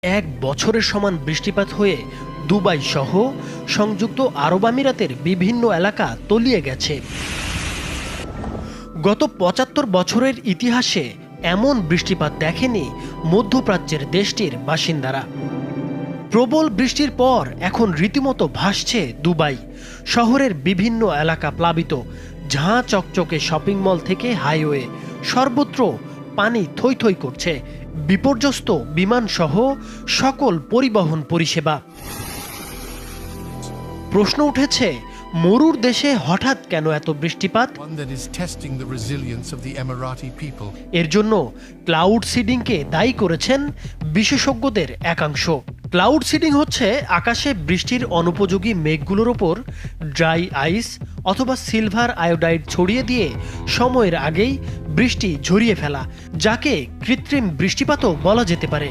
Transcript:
এক বছরের সমান বৃষ্টিপাত হয়ে দুবাই সহ সংযুক্ত আরব আমিরাতের বিভিন্ন এলাকা তলিয়ে গেছে। গত ৭৫ বছরের ইতিহাসে এমন বৃষ্টিপাত দেখেনি মধ্যপ্রাচ্যের দেশটির বাসিন্দারা। প্রবল বৃষ্টির পর এখন রীতিমতো ভাসছে দুবাই। শহরের বিভিন্ন এলাকা প্লাবিত, ঝাঁ চকচকে শপিং মল থেকে হাইওয়ে, সর্বত্র পানি থই থই করছে। বিপর্যস্ত বিমানসহ সকল পরিবহন পরিষেবা। প্রশ্ন উঠেছে, মরুর দেশে হঠাৎ কেন এত বৃষ্টিপাত? এর জন্য ক্লাউড সিডিংকে দায়ী করেছেন বিশেষজ্ঞদের একাংশ। ক্লাউড সিডিং হচ্ছে আকাশে বৃষ্টির অনুপযোগী মেঘগুলোর ওপর ড্রাই আইস অথবা সিলভার আয়োডাইড ছড়িয়ে দিয়ে সময়ের আগেই বৃষ্টি ঝরিয়ে ফেলা, যাকে কৃত্রিম বৃষ্টিপাতও বলা যেতে পারে।